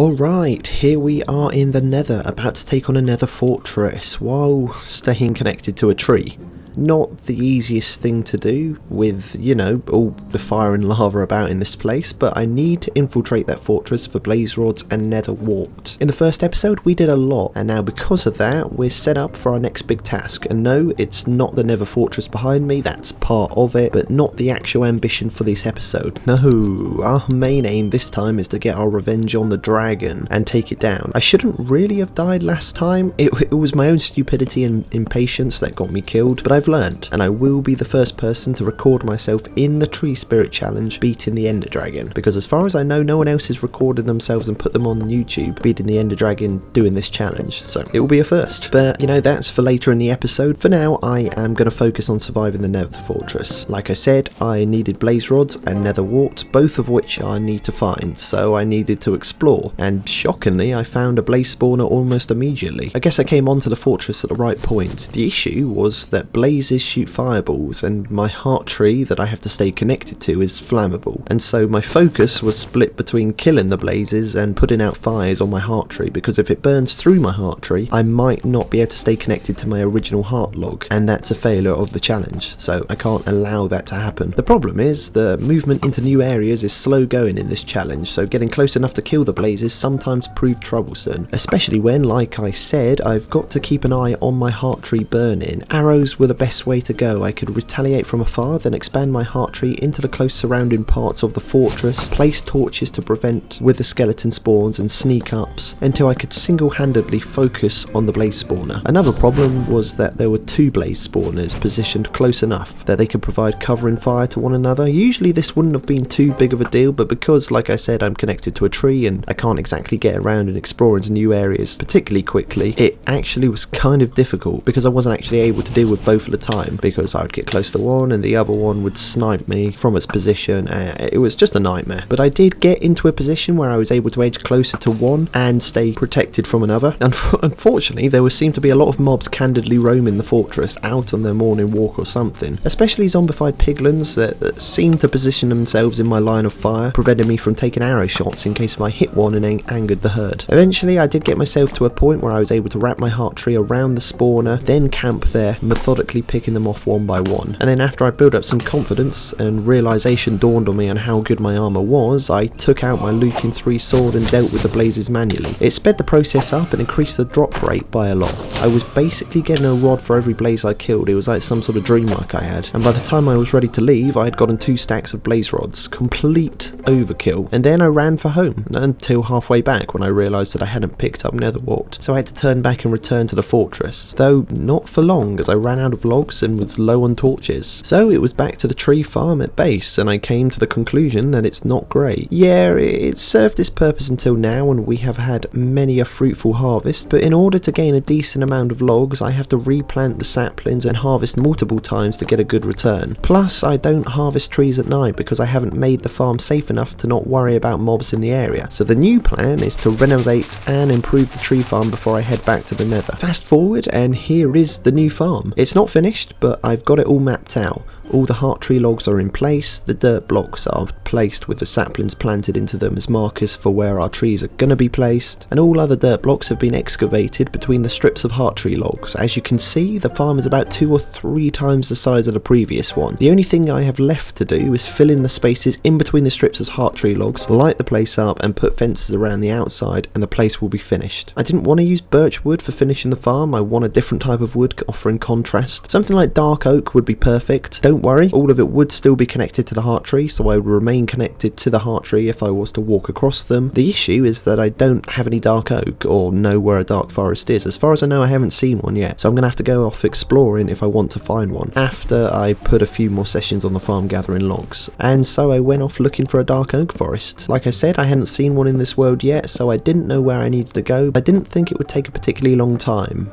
Alright, here we are in the Nether, about to take on a Nether fortress while staying connected to a tree. Not the easiest thing to do with, you know, all the fire and lava about in this place, but I need to infiltrate that fortress for blaze rods and nether wart. In the first episode we did a lot, and now because of that we're set up for our next big task. And no, it's not the Nether fortress behind me, that's part of it, but not the actual ambition for this episode. No, our main aim this time is to get our revenge on the dragon and take it down. I shouldn't really have died last time, it was my own stupidity and impatience that got me killed, but I've learnt, and I will be the first person to record myself in the tree spirit challenge beating the ender dragon, because as far as I know no one else has recorded themselves and put them on YouTube beating the ender dragon doing this challenge, so it will be a first. But you know, that's for later in the episode. For now I am going to focus on surviving the nether fortress. Like I said, I needed blaze rods and nether wart, both of which I need to find, so I needed to explore, and shockingly I found a blaze spawner almost immediately. I guess I came onto the fortress at the right point. The issue was that blazes shoot fireballs, and my heart tree that I have to stay connected to is flammable, and so my focus was split between killing the blazes and putting out fires on my heart tree, because if it burns through my heart tree I might not be able to stay connected to my original heart log, and that's a failure of the challenge, so I can't allow that to happen. The problem is the movement into new areas is slow going in this challenge, so getting close enough to kill the blazes sometimes prove troublesome, especially when, like I said, I've got to keep an eye on my heart tree burning. Arrows were the best way to go. I could retaliate from afar, then expand my heart tree into the close surrounding parts of the fortress, place torches to prevent wither skeleton spawns and sneak ups until I could single-handedly focus on the blaze spawner. Another problem was that there were two blaze spawners positioned close enough that they could provide cover and fire to one another. Usually this wouldn't have been too big of a deal, but because, like I said, I'm connected to a tree and I can't exactly get around and explore into new areas particularly quickly, it actually was kind of difficult because I wasn't actually able to deal with both at a time, because I would get close to one and the other one would snipe me from its position. It was just a nightmare, but I did get into a position where I was able to edge closer to one and stay protected from another. Unfortunately there seemed to be a lot of mobs candidly roaming the fortress out on their morning walk or something, especially zombified piglins that seemed to position themselves in my line of fire, preventing me from taking arrow shots in case if I hit one and angered the herd. Eventually I did get myself to a point where I was able to wrap my heart tree around the spawner, then camp there, methodically picking them off one by one. And then after I built up some confidence and realization dawned on me on how good my armor was, I took out my looting 3 sword and dealt with the blazes manually. It sped the process up and increased the drop rate by a lot. I was basically getting a rod for every blaze I killed. It was like some sort of dream like I had, and by the time I was ready to leave I had gotten 2 stacks of blaze rods. Complete overkill. And then I ran for home until halfway back when I realized that I hadn't picked up nether wart, so I had to turn back and return to the fortress, though not for long as I ran out of logs and was low on torches. So it was back to the tree farm at base, and I came to the conclusion that it's not great. Yeah, it served its purpose until now and we have had many a fruitful harvest, but in order to gain a decent amount of logs I have to replant the saplings and harvest multiple times to get a good return. Plus I don't harvest trees at night because I haven't made the farm safe enough to not worry about mobs in the area. So the new plan is to renovate and improve the tree farm before I head back to the nether. Fast forward and here is the new farm. It's not finished, but I've got it all mapped out. All the heart tree logs are in place, the dirt blocks are placed with the saplings planted into them as markers for where our trees are going to be placed, and all other dirt blocks have been excavated between the strips of heart tree logs. As you can see, the farm is about 2 or 3 times the size of the previous one. The only thing I have left to do is fill in the spaces in between the strips of heart tree logs, light the place up and put fences around the outside, and the place will be finished. I didn't want to use birch wood for finishing the farm. I want a different type of wood offering contrast. Something like dark oak would be perfect. Don't worry, all of it would still be connected to the heart tree, so I would remain connected to the heart tree if I was to walk across them. The issue is that I don't have any dark oak or know where a dark forest is. As far as I know I haven't seen one yet, so I'm going to have to go off exploring if I want to find one after I put a few more sessions on the farm gathering logs. And so I went off looking for a dark oak forest. Like I said, I hadn't seen one in this world yet, so I didn't know where I needed to go. I didn't think it would take a particularly long time.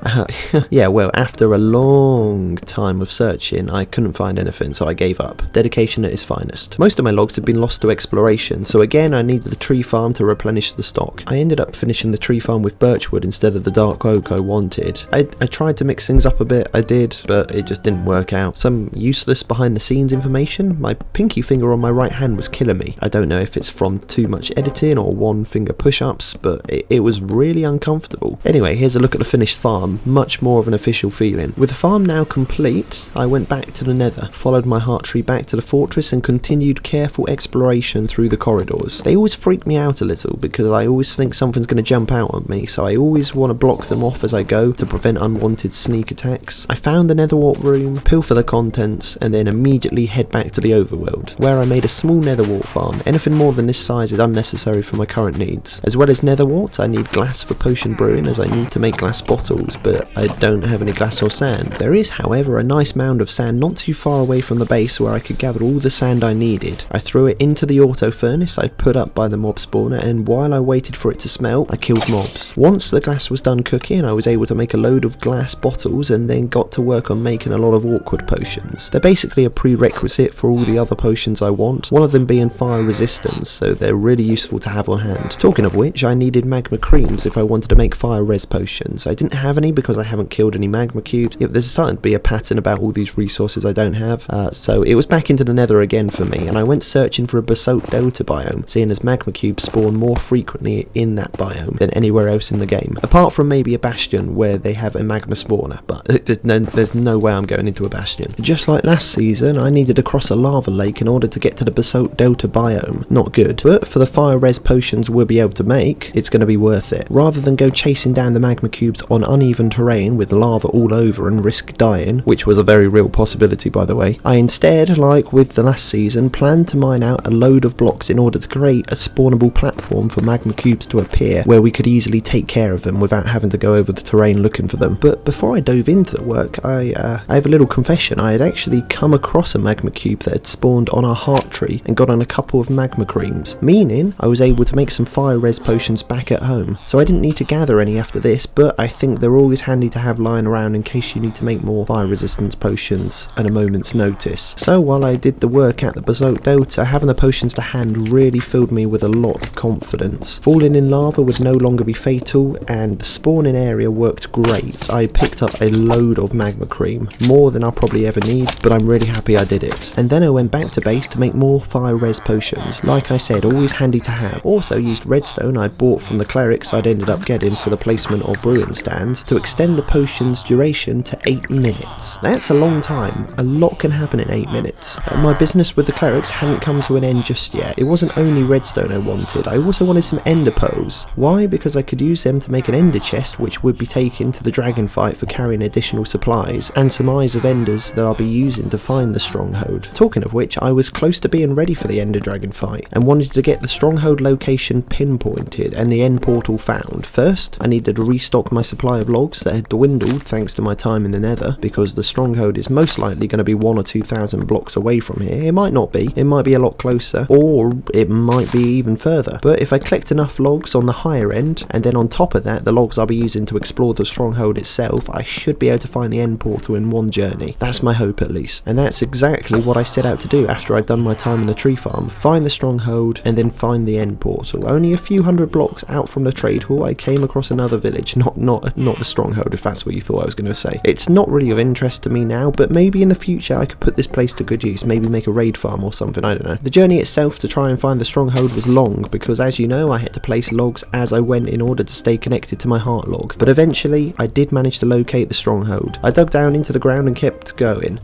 Yeah, well, after a long long time of searching, I couldn't find anything, so I gave up. Dedication at its finest. Most of my logs had been lost to exploration, so again I needed the tree farm to replenish the stock. I ended up finishing the tree farm with birchwood instead of the dark oak I wanted. I tried to mix things up a bit, I did, but it just didn't work out. Some useless behind the scenes information. My pinky finger on my right hand was killing me. I don't know if it's from too much editing or one finger push-ups, but it was really uncomfortable. Anyway, here's a look at the finished farm, much more of an official feeling. With the farm now complete, I went back to the nether, followed my heart tree back to the fortress and continued careful exploration through the corridors. They always freak me out a little because I always think something's going to jump out on me, so I always want to block them off as I go to prevent unwanted sneak attacks. I found the netherwart room, pilfer the contents, and then immediately head back to the overworld, where I made a small netherwart farm. Anything more than this size is unnecessary for my current needs. As well as netherwart, I need glass for potion brewing as I need to make glass bottles, but I don't have any glass or sand. There is, however, a nice mound of sand not too far away from the base where I could gather all the sand I needed. I threw it into the auto furnace I put up by the mob spawner, and while I waited for it to smelt, I killed mobs. Once the glass was done cooking, I was able to make a load of glass bottles and then got to work on making a lot of awkward potions. They're basically a prerequisite for all the other potions I want, one of them being fire resistance, so they're really useful to have on hand. Talking of which, I needed magma creams if I wanted to make fire res potions. I didn't have any because I haven't killed any magma cubes. Yep, there's starting to be a pattern about all these resources I don't have, so it was back into the nether again for me, and I went searching for a basalt delta biome, seeing as magma cubes spawn more frequently in that biome than anywhere else in the game, apart from maybe a bastion where they have a magma spawner, but there's no way I'm going into a bastion. Just like last season, I needed to cross a lava lake in order to get to the basalt delta biome. Not good, but for the fire res potions we'll be able to make, it's going to be worth it. Rather than go chasing down the magma cubes on uneven terrain with lava all over and risk dying, which was a very real possibility by the way, I instead, like with the last season, planned to mine out a load of blocks in order to create a spawnable platform for magma cubes to appear where we could easily take care of them without having to go over the terrain looking for them. But before I dove into the work, I have a little confession. I had actually come across a magma cube that had spawned on our heart tree and got on a couple of magma creams, meaning I was able to make some fire res potions back at home. So I didn't need to gather any after this, but I think they're always handy to have lying around in case you need to make more fire resistance potions at a moment's notice. So while I did the work at the basalt delta, having the potions to hand really filled me with a lot of confidence. Falling in lava would no longer be fatal, and the spawning area worked great. I picked up a load of magma cream, more than I'll probably ever need, but I'm really happy I did it. And then I went back to base to make more fire res potions. Like I said, always handy to have. Also used redstone I'd bought from the clerics I'd ended up getting for the placement of brewing stands to extend the potion's duration to 8 minutes. That's a long time. A lot can happen in 8 minutes. My business with the clerics hadn't come to an end just yet. It wasn't only redstone I wanted, I also wanted some ender pearls. Why? Because I could use them to make an ender chest which would be taken to the dragon fight for carrying additional supplies, and some eyes of enders that I'll be using to find the stronghold. Talking of which, I was close to being ready for the ender dragon fight and wanted to get the stronghold location pinpointed and the end portal found. First, I needed to restock my supply of logs that had dwindled thanks to my time in the nether, because the stronghold is most likely going to be 1,000 or 2,000 blocks away from here. It might not be, it might be a lot closer, or it might be even further. But if I collect enough logs on the higher end, and then on top of that the logs I'll be using to explore the stronghold itself, I should be able to find the end portal in one journey. That's my hope at least. And that's exactly what I set out to do after I'd done my time in the tree farm. Find the stronghold and then find the end portal. Only a few hundred blocks out from the trade hall I came across another village, not the stronghold if that's what you thought I was going to say. It's not really of interest to me now, but maybe in the future I could put this place to good use, maybe make a raid farm or something, I don't know. The journey itself to try and find the stronghold was long because, as you know, I had to place logs as I went in order to stay connected to my heart log. But eventually I did manage to locate the stronghold. I dug down into the ground and kept going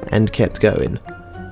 and kept going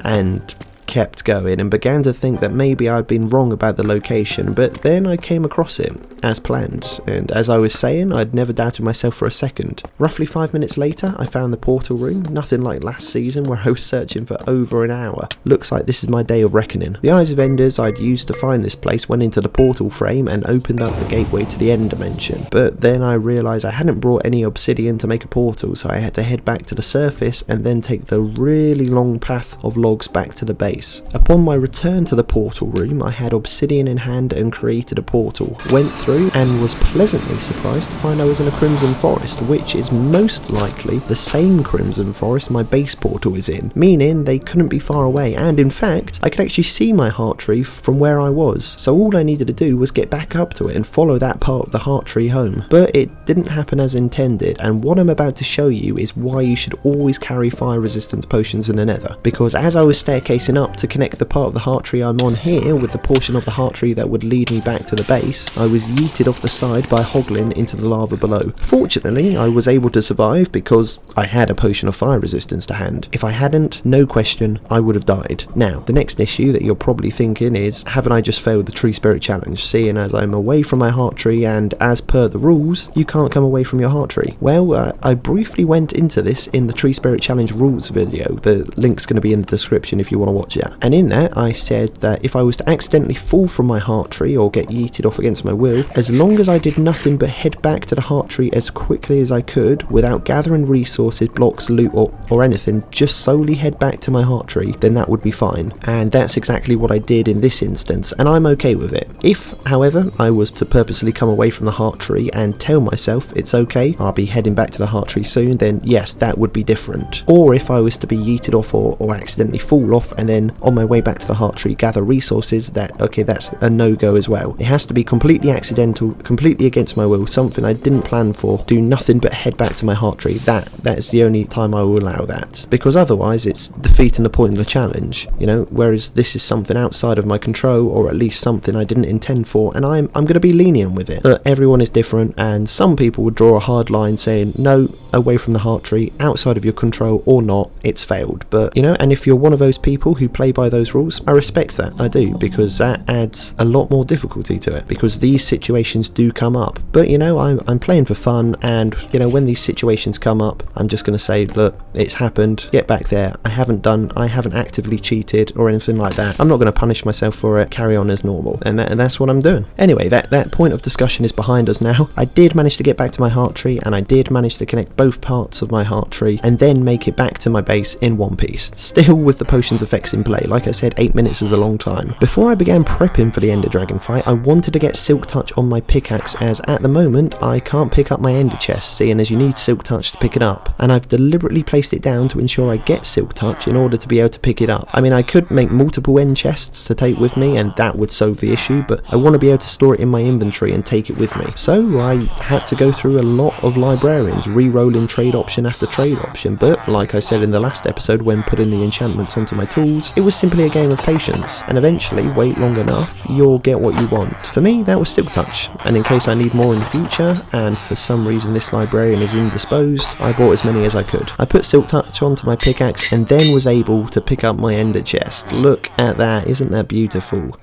and kept going and began to think that maybe I'd been wrong about the location, but then I came across it as planned, and as I was saying, I'd never doubted myself for a second. Roughly 5 minutes later I found the portal room, nothing like last season where I was searching for over an hour. Looks like this is my day of reckoning. The eyes of enders I'd used to find this place went into the portal frame and opened up the gateway to the end dimension, but then I realised I hadn't brought any obsidian to make a portal, so I had to head back to the surface and then take the really long path of logs back to the base. base. Upon my return to the portal room, I had obsidian in hand and created a portal, went through and was pleasantly surprised to find I was in a crimson forest, which is most likely the same crimson forest my base portal is in, meaning they couldn't be far away, and in fact I could actually see my heart tree from where I was, so all I needed to do was get back up to it and follow that part of the heart tree home. But it didn't happen as intended, and what I'm about to show you is why you should always carry fire resistance potions in the nether, because as I was staircasing up to connect the part of the heart tree I'm on here with the portion of the heart tree that would lead me back to the base, I was yeeted off the side by a hoglin into the lava below. Fortunately, I was able to survive because I had a potion of fire resistance to hand. If I hadn't, no question, I would have died. Now, the next issue that you're probably thinking is, haven't I just failed the tree spirit challenge, seeing as I'm away from my heart tree and as per the rules, you can't come away from your heart tree? Well, I briefly went into this in the tree spirit challenge rules video. The link's going to be in the description if you want to watch that. And in that, I said that if I was to accidentally fall from my heart tree or get yeeted off against my will, as long as I did nothing but head back to the heart tree as quickly as I could without gathering resources, blocks, loot or anything, just solely head back to my heart tree, then that would be fine. And that's exactly what I did in this instance, and I'm okay with it. If, however, I was to purposely come away from the heart tree and tell myself it's okay, I'll be heading back to the heart tree soon, then yes, that would be different. Or if I was to be yeeted off or accidentally fall off and then on my way back to the heart tree gather resources, that's a no-go as well. It has to be completely accidental, completely against my will, something I didn't plan for, do nothing but head back to my heart tree. That is the only time I will allow that, because otherwise it's defeating the point of the challenge, you know, whereas this is something outside of my control, or at least something I didn't intend for, and I'm going to be lenient with it. But everyone is different, and some people would draw a hard line saying, no, away from the heart tree, outside of your control or not, it's failed. But, you know, and if you're one of those people who play by those rules, I respect that, I do, because that adds a lot more difficulty to it, because these situations do come up. But, you know, I'm playing for fun, and, you know, when these situations come up, I'm just going to say, look, it's happened, get back there. I haven't actively cheated or anything like that. I'm not going to punish myself for it, carry on as normal, and that's what I'm doing. Anyway, that point of discussion is behind us now. I did manage to get back to my heart tree, and I did manage to connect both parts of my heart tree and then make it back to my base in one piece, still with the potions effects in play. Like I said, 8 minutes is a long time. Before I began prepping for the Ender Dragon fight, I wanted to get Silk Touch on my pickaxe, as at the moment I can't pick up my Ender chest, seeing as you need Silk Touch to pick it up, and I've deliberately placed it down to ensure I get Silk Touch in order to be able to pick it up. I mean, I could make multiple end chests to take with me and that would solve the issue, but I want to be able to store it in my inventory and take it with me. So I had to go through a lot of librarians, re-rolling trade option after trade option, but like I said in the last episode when putting the enchantments onto my tools, it was simply a game of patience, and eventually, wait long enough, you'll get what you want. For me, that was Silk Touch, and in case I need more in the future, and for some reason this librarian is indisposed, I bought as many as I could. I put Silk Touch onto my pickaxe and then was able to pick up my Ender chest. Look at that, isn't that beautiful?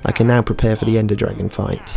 I can now prepare for the Ender Dragon fight.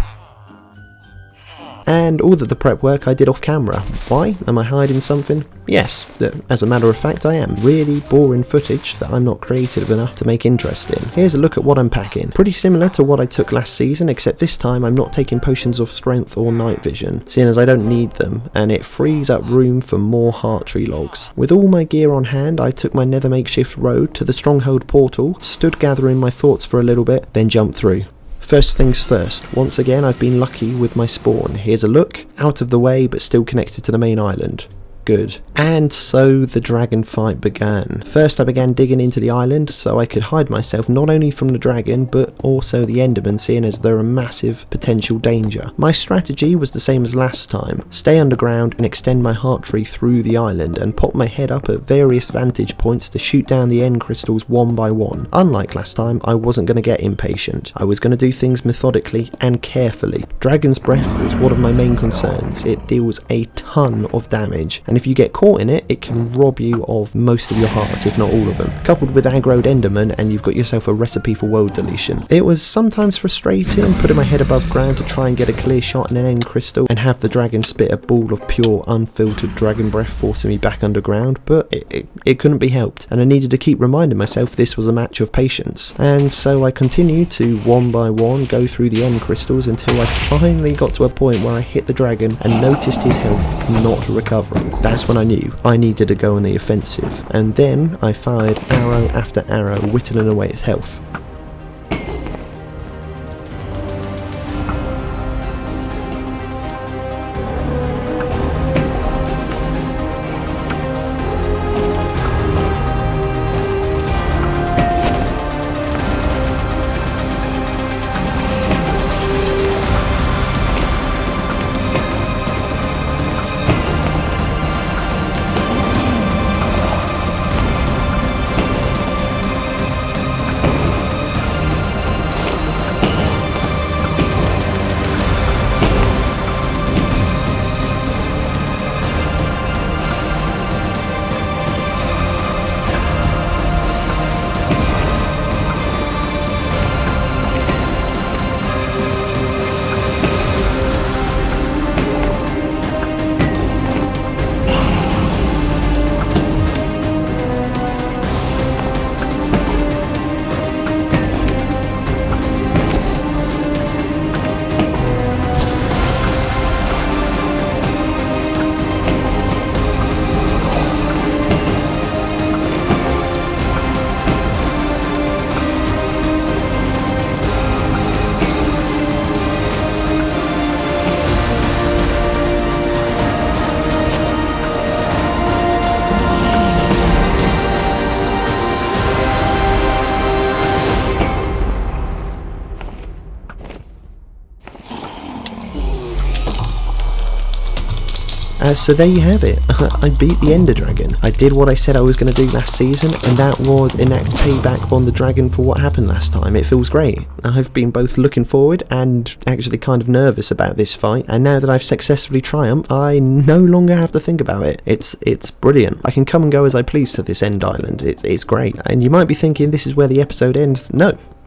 And all of the prep work I did off camera. Why? Am I hiding something? Yes, as a matter of fact I am. Really boring footage that I'm not creative enough to make interesting. Here's a look at what I'm packing. Pretty similar to what I took last season, except this time I'm not taking potions of strength or night vision, seeing as I don't need them, and it frees up room for more heart tree logs. With all my gear on hand, I took my nether makeshift road to the stronghold portal, stood gathering my thoughts for a little bit, then jumped through. First things first, once again I've been lucky with my spawn. Here's a look, out of the way but still connected to the main island. Good. And so the dragon fight began. First I began digging into the island so I could hide myself not only from the dragon but also the endermen, seeing as they're a massive potential danger. My strategy was the same as last time, stay underground and extend my heart tree through the island and pop my head up at various vantage points to shoot down the end crystals one by one. Unlike last time, I wasn't going to get impatient. I was going to do things methodically and carefully. Dragon's Breath was one of my main concerns. It deals a ton of damage, and if you get caught in it, it can rob you of most of your hearts, if not all of them. Coupled with aggroed enderman, and you've got yourself a recipe for world deletion. It was sometimes frustrating putting my head above ground to try and get a clear shot in an end crystal and have the dragon spit a ball of pure unfiltered dragon breath forcing me back underground, but it couldn't be helped, and I needed to keep reminding myself this was a match of patience. And so I continued to one by one go through the end crystals until I finally got to a point where I hit the dragon and noticed his health not recovering. That's when I knew I needed to go on the offensive, and then I fired arrow after arrow, whittling away its health. So there you have it. I beat the Ender Dragon. I did what I said I was going to do last season, and that was enact payback on the dragon for what happened last time. It feels great. I've been both looking forward and actually kind of nervous about this fight, and now that I've successfully triumphed, I no longer have to think about it. It's brilliant. I can come and go as I please to this end island. It's great. And you might be thinking this is where the episode ends.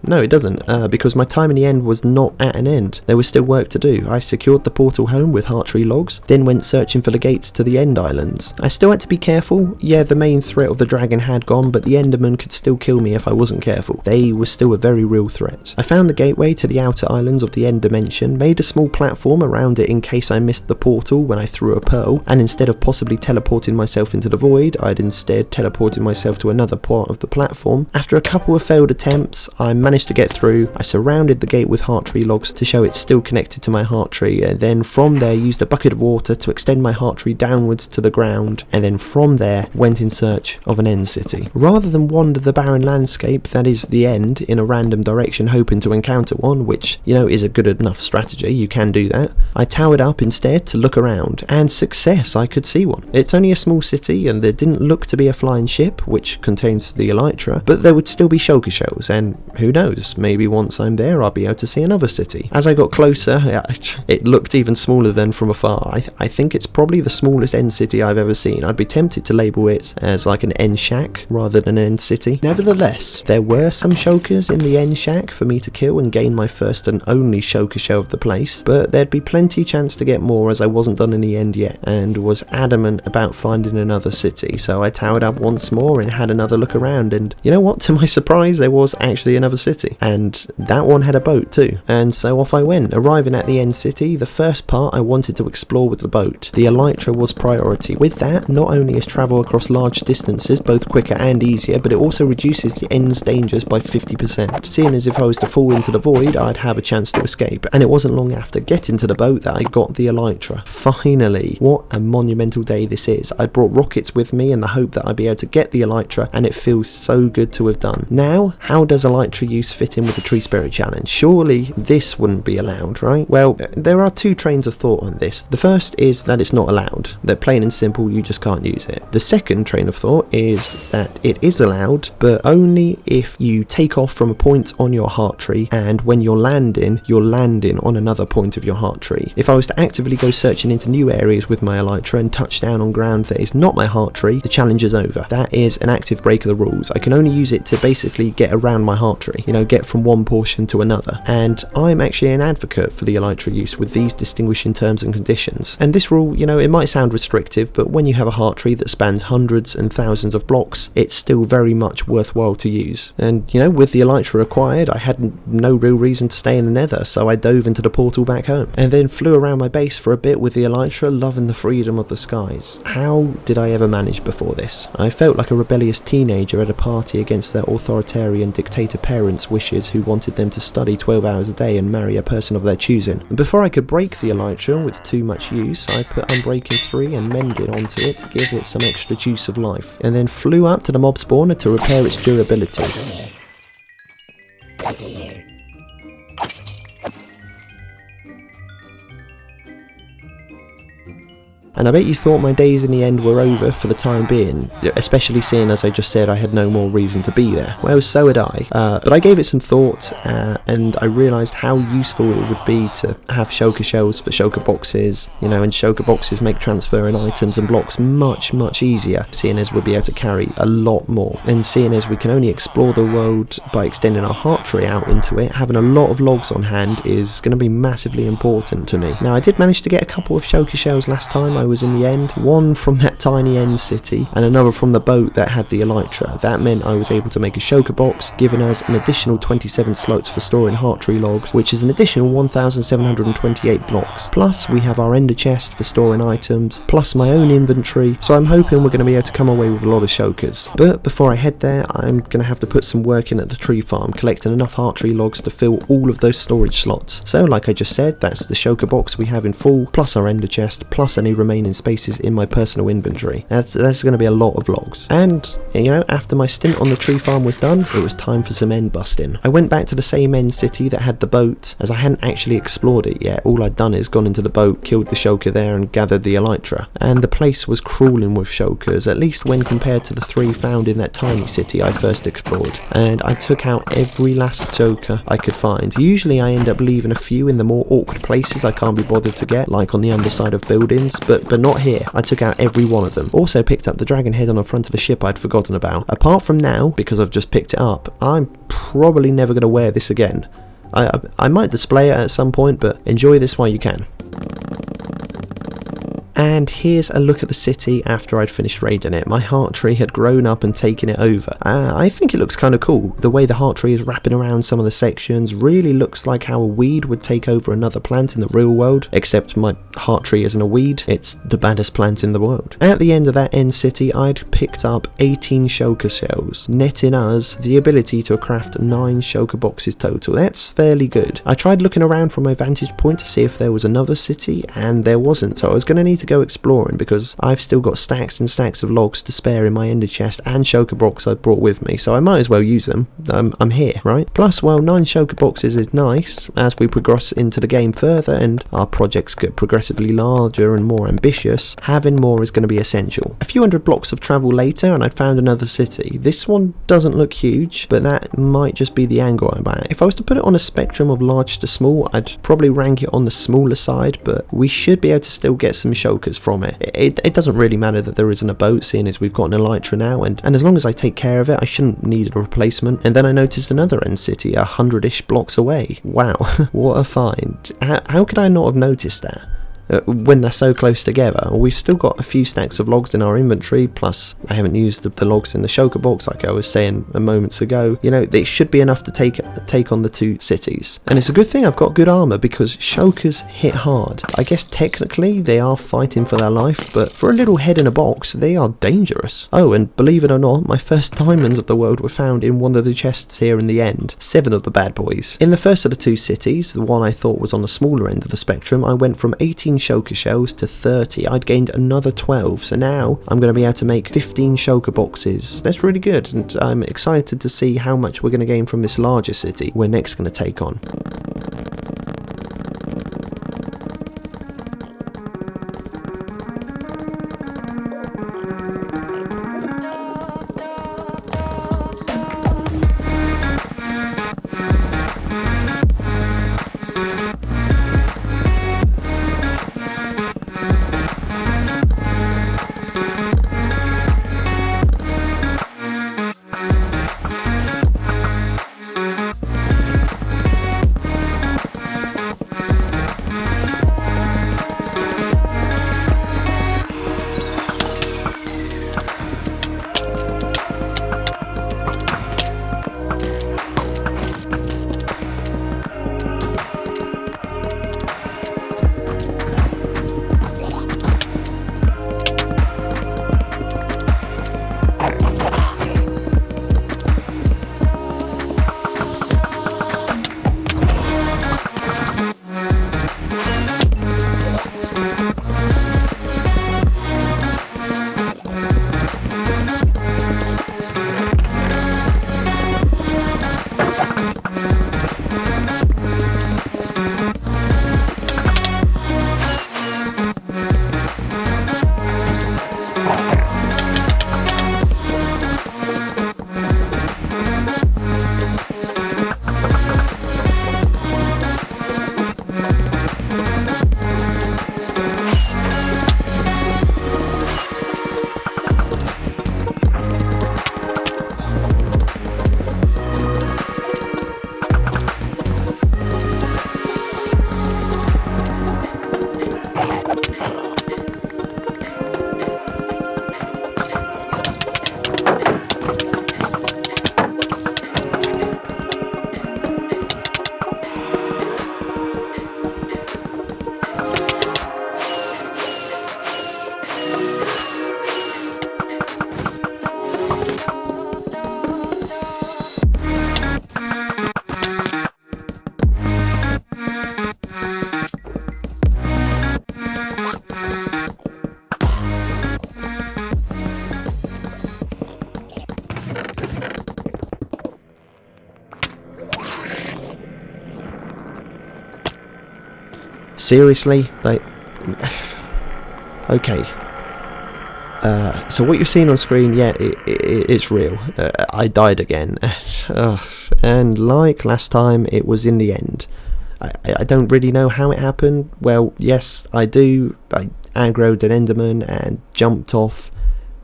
No, it doesn't, because my time in the end was not at an end. There was still work to do. I secured the portal home with heart tree logs, then went searching for the gates to the end islands. I still had to be careful. Yeah, the main threat of the dragon had gone, but the Enderman could still kill me if I wasn't careful. They were still a very real threat. I found the gateway to the outer islands of the end dimension, made a small platform around it in case I missed the portal when I threw a pearl, and instead of possibly teleporting myself into the void, I'd instead teleported myself to another part of the platform. After a couple of failed attempts, I managed to get through. I surrounded the gate with heart tree logs to show it's still connected to my heart tree, and then from there used a bucket of water to extend my heart tree downwards to the ground, and then from there went in search of an end city. Rather than wander the barren landscape that is the end in a random direction hoping to encounter one, which, you know, is a good enough strategy, you can do that, I towered up instead to look around, and success, I could see one. It's only a small city, and there didn't look to be a flying ship, which contains the elytra, but there would still be shulker shells, and who knows, maybe once I'm there I'll be able to see another city. As I got closer, it looked even smaller than from afar. I think it's probably the smallest end city I've ever seen. I'd be tempted to label it as like an end shack rather than an end city. Nevertheless, there were some shulkers in the end shack for me to kill and gain my first and only shulker shell of the place, but there'd be plenty chance to get more as I wasn't done in the end yet and was adamant about finding another city. So I towered up once more and had another look around, and you know what, to my surprise there was actually another city, and that one had a boat too. And so off I went. Arriving at the end city, the first part I wanted to explore was the boat. The elytra was priority. With that, not only is travel across large distances both quicker and easier, but it also reduces the end's dangers by 50%. Seeing as if I was to fall into the void, I'd have a chance to escape. And it wasn't long after getting to the boat that I got the elytra. Finally! What a monumental day this is. I brought rockets with me in the hope that I'd be able to get the elytra, and it feels so good to have done. Now, how does elytra use fit in with the tree spirit challenge? Surely this wouldn't be allowed, right? Well, there are two trains of thought on this. The first is that it's not allowed. That plain and simple, you just can't use it. The second train of thought is that it is allowed, but only if you take off from a point on your heart tree, and when you're landing on another point of your heart tree. If I was to actively go searching into new areas with my elytra and touch down on ground that is not my heart tree, the challenge is over. That is an active break of the rules. I can only use it to basically get around my heart tree. get from one portion to another. And I'm actually an advocate for the elytra use with these distinguishing terms and conditions. And this rule, it might sound restrictive, but when you have a heart tree that spans hundreds and thousands of blocks, it's still very much worthwhile to use. And with the elytra acquired, I had no real reason to stay in the nether, so I dove into the portal back home and then flew around my base for a bit with the elytra, loving the freedom of the skies. How did I ever manage before this? I felt like a rebellious teenager at a party against their authoritarian dictator parents' wishes who wanted them to study 12 hours a day and marry a person of their choosing. And before I could break the elytra with too much use, I put Unbreaking 3 and mended onto it to give it some extra juice of life, and then flew up to the mob spawner to repair its durability. And I bet you thought my days in the end were over for the time being, especially seeing as I just said I had no more reason to be there. Well, so had I, but I gave it some thought, and I realised how useful it would be to have shulker shells for shulker boxes, and shulker boxes make transferring items and blocks much, much easier, seeing as we'll be able to carry a lot more. And seeing as we can only explore the world by extending our heart tree out into it, having a lot of logs on hand is going to be massively important to me. Now, I did manage to get a couple of shulker shells last time I was in the end, one from that tiny end city and another from the boat that had the elytra. That meant I was able to make a shulker box, giving us an additional 27 slots for storing heart tree logs, which is an additional 1728 blocks. Plus we have our ender chest for storing items, plus my own inventory, so I'm hoping we're going to be able to come away with a lot of shulkers. But before I head there, I'm going to have to put some work in at the tree farm, collecting enough heart tree logs to fill all of those storage slots. So like I just said, that's the shulker box we have in full, plus our ender chest, plus any remaining spaces in my personal inventory. That's going to be a lot of logs. And after my stint on the tree farm was done, it was time for some end busting. I went back to the same end city that had the boat, as I hadn't actually explored it yet. All I'd done is gone into the boat, killed the shulker there and gathered the elytra. And the place was crawling with shulkers, at least when compared to the 3 found in that tiny city I first explored. And I took out every last shulker I could find. Usually I end up leaving a few in the more awkward places I can't be bothered to get, like on the underside of buildings, but not here. I took out every one of them. Also picked up the dragon head on the front of the ship I'd forgotten about. Apart from now, because I've just picked it up, I'm probably never going to wear this again. I might display it at some point, but enjoy this while you can. And here's a look at the city after I'd finished raiding it. My heart tree had grown up and taken it over. I think it looks kind of cool. The way the heart tree is wrapping around some of the sections really looks like how a weed would take over another plant in the real world, except my heart tree isn't a weed, it's the baddest plant in the world. At the end of that end city, I'd picked up 18 shulker shells, netting us the ability to craft 9 shulker boxes total. That's fairly good. I tried looking around from my vantage point to see if there was another city, and there wasn't, so I was going to need to go exploring because I've still got stacks and stacks of logs to spare in my ender chest and shulker box I brought with me, so I might as well use them. I'm here, right? Plus, while 9 shulker boxes is nice, as we progress into the game further and our projects get progressively larger and more ambitious, having more is going to be essential. A few hundred blocks of travel later and I'd found another city. This one doesn't look huge, but that might just be the angle I'm at. If I was to put it on a spectrum of large to small, I'd probably rank it on the smaller side, but we should be able to still get some shulkers from it. It doesn't really matter that there isn't a boat, seeing as we've got an elytra now, and as long as I take care of it, I shouldn't need a replacement. And then I noticed another end city 100-ish blocks away. Wow, what a find. How could I not have noticed that? When they're so close together. We've still got a few stacks of logs in our inventory, plus I haven't used the logs in the shulker box like I was saying a moments ago. It should be enough to take on the 2 cities. And it's a good thing I've got good armour, because shulkers hit hard. I guess technically they are fighting for their life, but for a little head in a box, they are dangerous. Oh, and believe it or not, my first diamonds of the world were found in one of the chests here in the end. 7 of the bad boys. In the first of the 2 cities, the one I thought was on the smaller end of the spectrum, I went from 18 shulker shells to 30. I'd gained another 12, so now I'm going to be able to make 15 shulker boxes. That's really good, and I'm excited to see how much we're going to gain from this larger city we're next going to take on. Seriously? Like... Okay. So what you're seeing on screen, yeah, it's real. I died again. And like last time, it was in the end. I don't really know how it happened. Well, yes, I do. I aggroed an Enderman and jumped off.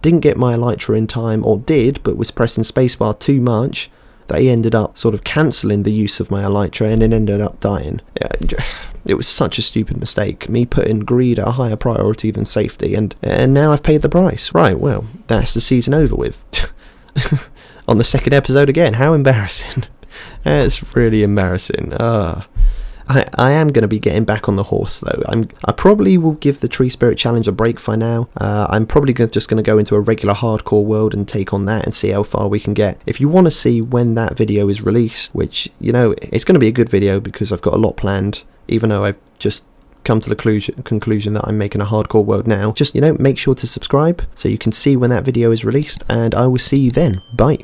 Didn't get my elytra in time, or did, but was pressing spacebar too much. They ended up sort of cancelling the use of my elytra and then ended up dying. It was such a stupid mistake, me putting greed at a higher priority than safety, and now I've paid the price. Right, well, that's the season over with. On the second episode again, how embarrassing. It's really embarrassing. I am going to be getting back on the horse though. I probably will give the Tree Spirit Challenge a break for now. I'm probably just going to go into a regular hardcore world and take on that and see how far we can get. If you want to see when that video is released, which, you know, it's going to be a good video because I've got a lot planned, even though I've just come to the conclusion that I'm making a hardcore world now. Just, you know, make sure to subscribe so you can see when that video is released, and I will see you then. Bye.